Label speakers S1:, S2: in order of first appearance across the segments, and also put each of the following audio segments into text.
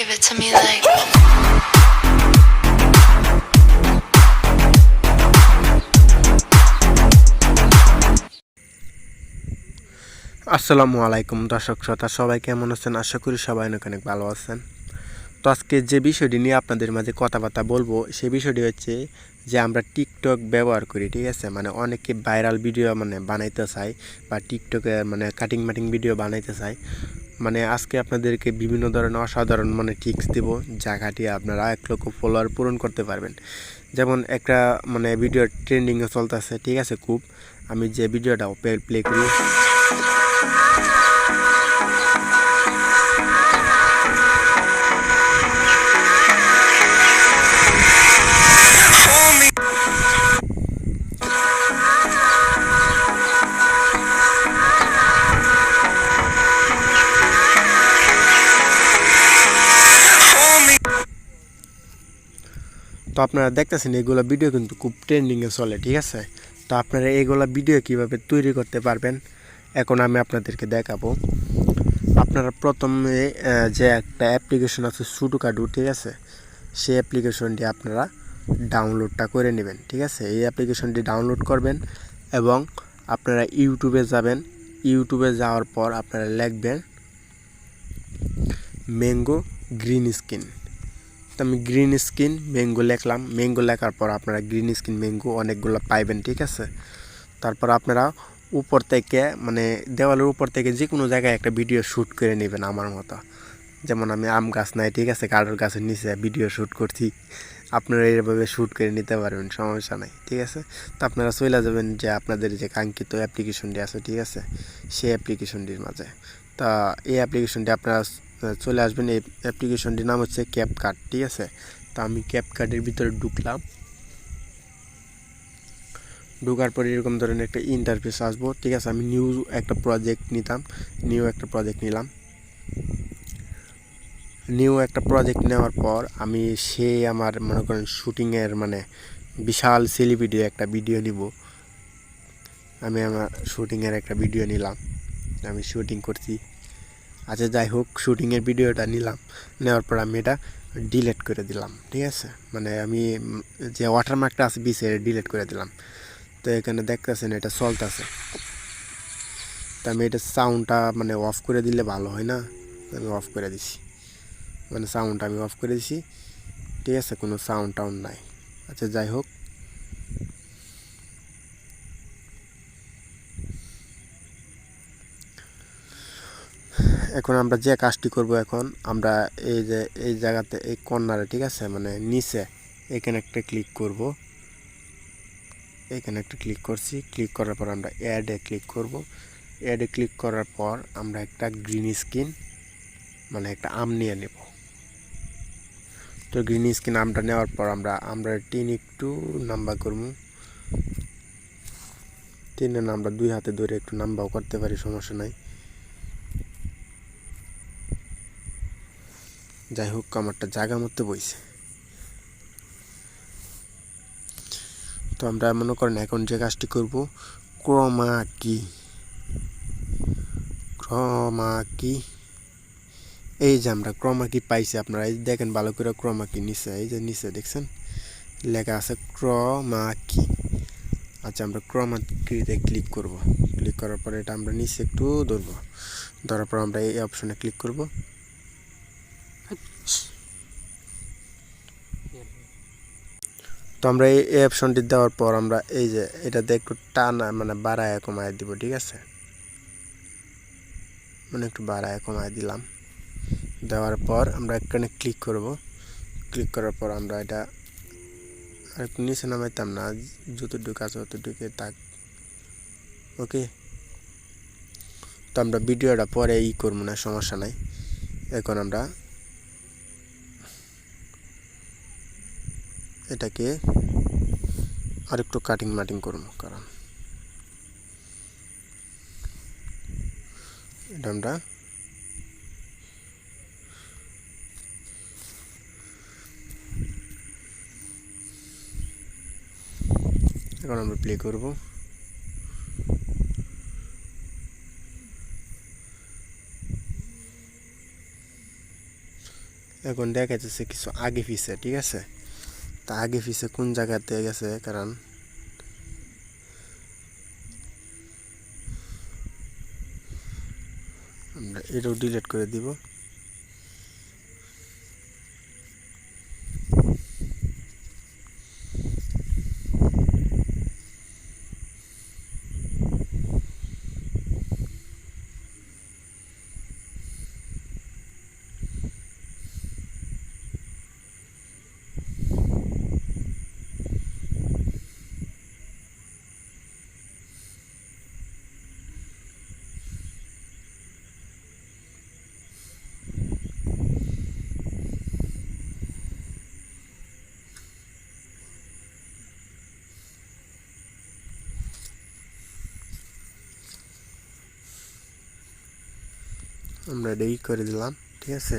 S1: Give it to me like
S2: আসসালামু আলাইকুম দর্শক শ্রোতা সবাই কেমন আছেন? আশা করি সবাই অনেক ভালো আছেন। তো আজকে যে বিষয়টি নিয়ে আপনাদের মাঝে কথাবার্তা বলবো সেই বিষয়টি হচ্ছে যে আমরা টিকটক ব্যবহার করি, ঠিক আছে? মানে অনেকে ভাইরাল ভিডিও বানাইতে চায় বা টিকটকে কাটিং মাটিং ভিডিও বানাইতে চায়। আজকে আপনাদেরকে বিভিন্ন ধরনের অসাধারণ টিপস দেব, যা খাটিয়ে আপনারা 1 লক্ষ ফলোয়ার পূরণ করতে পারবেন। যেমন একটা ভিডিও ট্রেন্ডিংয়ে চলতেছে, ঠিক আছে? খুব আমি যে ভিডিওটা প্লে করি। তো আপনারা দেখতেছেন এগুলো ভিডিও কিন্তু খুব ট্রেন্ডিংয়ে চলে, ঠিক আছে? তো আপনারা এগুলো ভিডিও কিভাবে তৈরি করতে পারবেন এখন আমি আপনাদেরকে দেখাবো। আপনারা প্রথমে যে একটা অ্যাপ্লিকেশন আছে সুডোকাডু, ঠিক আছে? সেই অ্যাপ্লিকেশনটি আপনারা ডাউনলোডটা করে নেবেন, ঠিক আছে? এই অ্যাপ্লিকেশনটি ডাউনলোড করবেন এবং আপনারা ইউটিউবে যাবেন। ইউটিউবে যাওয়ার পর আপনারা লিখবেন ম্যাঙ্গো গ্রিন স্ক্রিন। তো আমি গ্রিন স্ক্রিন ম্যাঙ্গো লিখলাম। ম্যাঙ্গো লেখার পর আপনারা গ্রিন স্ক্রিন ম্যাঙ্গো অনেকগুলো পাইবেন, ঠিক আছে? তারপর আপনারা উপর থেকে দেওয়ালের উপর থেকে যে কোনো জায়গায় একটা ভিডিও শ্যুট করে নেবেন আমার মতো। যেমন আমি আম গাছ নাই, ঠিক আছে, কারোর গাছের নিচে ভিডিও শ্যুট করছি, আপনারা এইভাবে শ্যুট করে নিতে পারবেন, সমস্যা নাই, ঠিক আছে? তো আপনারা চলে যাবেন যে আপনাদের যে কাঙ্ক্ষিত অ্যাপ্লিকেশনটি আছে, ঠিক আছে, সেই অ্যাপ্লিকেশনটির মাঝে। তা এই অ্যাপ্লিকেশনটি আপনারা চলে আসবেন। এই অ্যাপ্লিকেশনটির নাম হচ্ছে ক্যাপকাট, ঠিক আছে? তো আমি ক্যাপকাটের ভিতরে ঢুকলাম। ঢোকার পরে এরকম ধরনের একটা ইন্টারফেস আসবো, ঠিক আছে? আমি নিউ একটা প্রজেক্ট নিলাম। নিউ একটা প্রজেক্ট নেওয়ার পর আমি আমার মনে করেন শুটিংয়ের বিশাল সেলিব্রিটি একটা ভিডিও নিব। আমি আমার শুটিংয়ের একটা ভিডিও নিলাম, আমি শুটিং করছি। আচ্ছা, যাই হোক, শুটিংয়ের ভিডিওটা নেওয়ার পর আমি এটা ডিলিট করে দিলাম, ঠিক আছে? আমি যে ওয়াটারমার্কটা আছে বিচে ডিলিট করে দিলাম। তো এখানে দেখতেছেন এটা চলতেছে। তো আমি এটা সাউন্ডটা অফ করে দিলে ভালো হয় না, আমি অফ করে দিছি। সাউন্ডটা আমি অফ করে দিছি, ঠিক আছে? কোনো সাউন্ড টাউন্ড নাই। আচ্ছা, যাই হোক, এখন আমরা যে কাজটি করব, এখন আমরা এই জায়গাতে এই কর্নারে, ঠিক আছে, নিচে এখানে একটা ক্লিক করব। এখানে একটা ক্লিক করছি। ক্লিক করার পর আমরা অ্যাডে ক্লিক করব। অ্যাডে ক্লিক করার পর আমরা একটা গ্রিন স্ক্রিন একটা আম নিয়ে নেব। তো গ্রিন স্ক্রিন আমটা নেওয়ার পর আমরা টিন একটু নাম্বার করবো। টিনের নাম্বার 2 হাতে ধরে একটু নাম্বারও করতে পারি, সমস্যা নাই। যাই হোক, আমারটা জায়গা মতো বইছে। তো আমরা মনে করেন এখন যে কাজটি করব, ক্রমা কি এই যে আমরা ক্রমা কি পাইছি, আপনারা এই দেখেন ভালো করে, ক্রমা কি নিচে, এই যে নিচে দেখছেন লেখা আছে ক্রমা কি। আচ্ছা, আমরা ক্রমা কিতে ক্লিক করব। ক্লিক করার পরে এটা আমরা নিচে একটু ধরবো। ধরার পর আমরা এই অপশনে ক্লিক করব। তো আমরা এই অপশনটি দেওয়ার পর আমরা এই যে এটাতে একটু টানা বাড়ায় কমায় দিব, ঠিক আছে? একটু বাড়ায় কমায় দিলাম। দেওয়ার পর আমরা এখানে ক্লিক করব। ক্লিক করার পর আমরা এটা আর একটু নিচে নামাইতাম না, যতটুকু আছে ততটুকু থাক, ওকে? তো আমরা ভিডিওটা পরে করবো না, সমস্যা নাই। এখন আমরা এটাকে আরেকটু কাটিং মাটিং করবো, কারণ এটা আমরা এখন আমরা প্লে করব। এখন দেখা যাচ্ছে কিছু আগে পিছে, ঠিক আছে। তা আগে পিছে কোন জায়গাতে গেছে, কারণ আমরা এটাও ডিলিট করে দিব। আমরা এটা করে দিলাম, ঠিক আছে।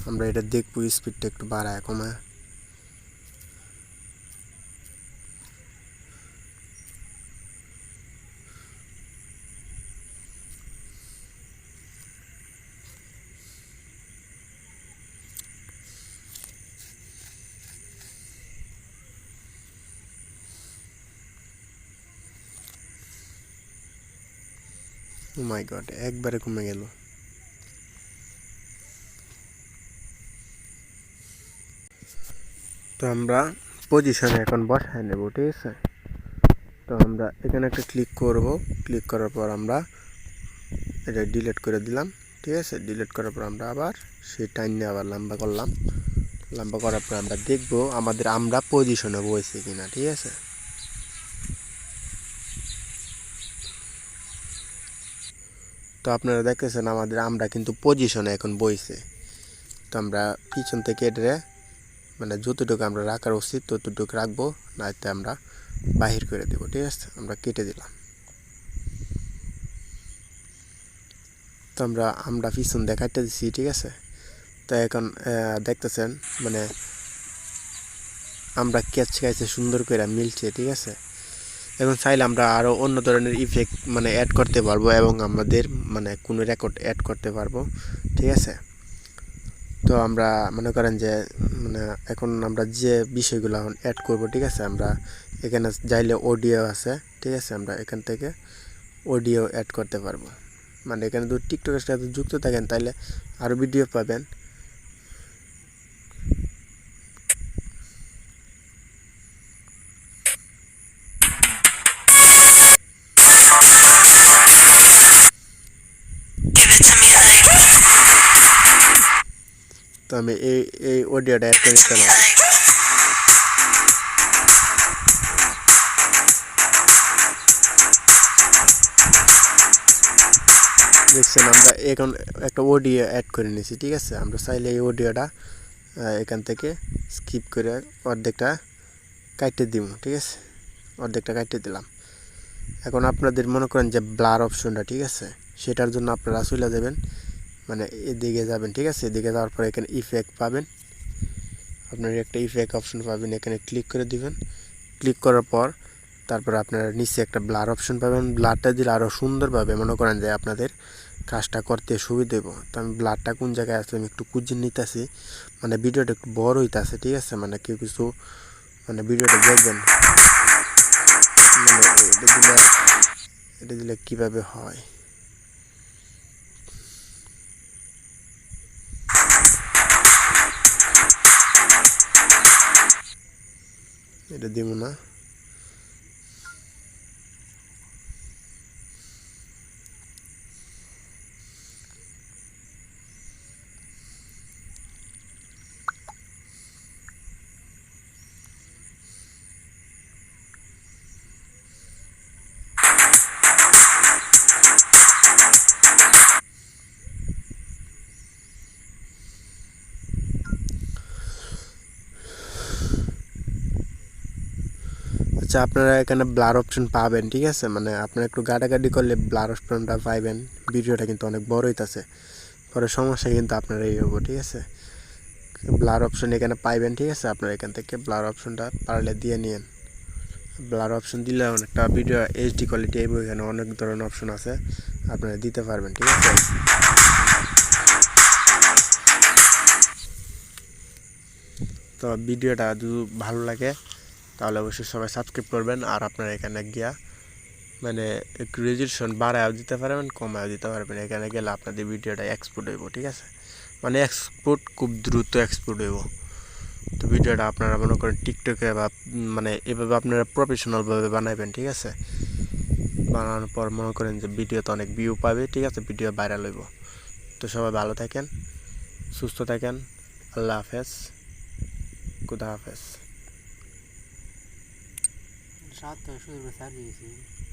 S2: আমরা এটা দেখবো, স্পিডটা একটু বাড়ায় কমায়। ও মাই গড, একবারে কমে গেল। তো আমরা পজিশনে এখন বসায় নেব, ঠিক আছে। তো আমরা এখানে একটা ক্লিক করব, ক্লিক করার পর আমরা এটা ডিলিট করে দিলাম, ঠিক আছে। ডিলিট করার পর আমরা আবার সেই টাইম নিয়ে আবার লম্বা করলাম। লম্বা করার পর আমরা দেখব আমরা পজিশনে বসেছি কিনা, ঠিক আছে। তো আপনারা দেখতেছেন আমরা কিন্তু পজিশনে এখন বসে। তো আমরা পিছন থেকে এটা মানে যতটুকু আমরা রাখার উচিত ততটুকু রাখবো, নয়তো আমরা বাহির করে দেবো, ঠিক আছে। আমরা কেটে দিলাম। তো আমরা পিছন দিয়ে কাটতে দিচ্ছি, ঠিক আছে। তো এখন দেখতেছেন মানে আমরা কাছে সুন্দর করে মিলছে, ঠিক আছে। এখন চাইলে আমরা আরও অন্য ধরনের ইফেক্ট মানে অ্যাড করতে পারবো এবং আমাদের মানে কোনো রেকর্ড অ্যাড করতে পারবো, ঠিক আছে। তো আমরা মনে করেন যে মানে এখন আমরা যে বিষয়গুলো এখন অ্যাড করব, ঠিক আছে। আমরা এখানে যাইলে অডিও আছে, ঠিক আছে। আমরা এখান থেকে অডিও অ্যাড করতে পারবো। মানে এখানে যদি টিকটকের সাথে যুক্ত থাকেন তাহলে আরও ভিডিও পাবেন। তো আমি এই অডিওটা অ্যাড করে দিতে পারি। দেখছেন আমরা এখন একটা অডিও অ্যাড করে নিয়েছি, ঠিক আছে। আমরা চাইলে এই অডিওটা এখান থেকে স্কিপ করে অর্ধেকটা কাটতে দিব, ঠিক আছে। অর্ধেকটা কাটতে দিলাম। এখন আপনাদের মনে করেন যে ব্লার অপশনটা, ঠিক আছে, সেটার জন্য আপনারা চলে যাবেন, মানে এদিকে যাবেন, ঠিক আছে। এদিকে যাওয়ার পর এখানে ইফেক্ট পাবেন, আপনার একটা ইফেক্ট অপশন পাবেন, এখানে ক্লিক করে দিবেন। ক্লিক করার পর তারপর আপনারা নিচে একটা ব্লার অপশন পাবেন। ব্লারটা দিলে আরও সুন্দরভাবে মনে করেন যে আপনাদের কাজটা করতে সুবিধা দেবো। তো আমি ব্লারটা কোন জায়গায় আছে আমি একটু খুঁজে নিতেছি, মানে ভিডিওটা একটু বড় হইতেছে, ঠিক আছে। মানে কেউ কিছু মানে ভিডিওটা দেখবেন, মানে এটা দিলে কীভাবে হয় এটা দিব না। আচ্ছা, আপনারা এখানে ব্লার অপশন পাবেন, ঠিক আছে। মানে আপনারা একটু গাটাগাটি করলে ব্লার অপশনটা পাইবেন। ভিডিওটা কিন্তু অনেক বড় হইতাছে, পরে সমস্যা কিন্তু আপনার এই হবো, ঠিক আছে। ব্লার অপশন এখানে পাইবেন, ঠিক আছে। আপনারা এখান থেকে ব্লার অপশনটা পারলে দিয়ে নিন। ব্লার অপশন দিলে অনেকটা ভিডিও এইচডি কোয়ালিটি এবং এখানে অনেক ধরনের অপশন আছে, আপনারা দিতে পারবেন, ঠিক আছে। তো ভিডিওটা যদি ভালো লাগে তাহলে অবশ্যই সবাই সাবস্ক্রাইব করবেন। আর আপনারা এখানে গিয়া মানে একটু রেজুলেশন বাড়ায়ও দিতে পারবেন, কমায়ও দিতে পারবেন। এখানে গেলে আপনাদের ভিডিওটা এক্সপোর্ট হইব, ঠিক আছে? মানে এক্সপোর্ট খুব দ্রুত এক্সপোর্ট হইব। তো ভিডিওটা আপনারা মনে করেন টিকটকে বা মানে এভাবে আপনারা প্রফেশনালভাবে বানাবেন, ঠিক আছে? বানানোর পর মনে করেন যে ভিডিওতে অনেক ভিউ পাবে, ঠিক আছে? ভিডিও ভাইরাল হইব। তো সবাই ভালো থাকেন, সুস্থ থাকেন। আল্লাহ হাফেজ, খুদা হাফেজ।
S1: 啥都是不是3级？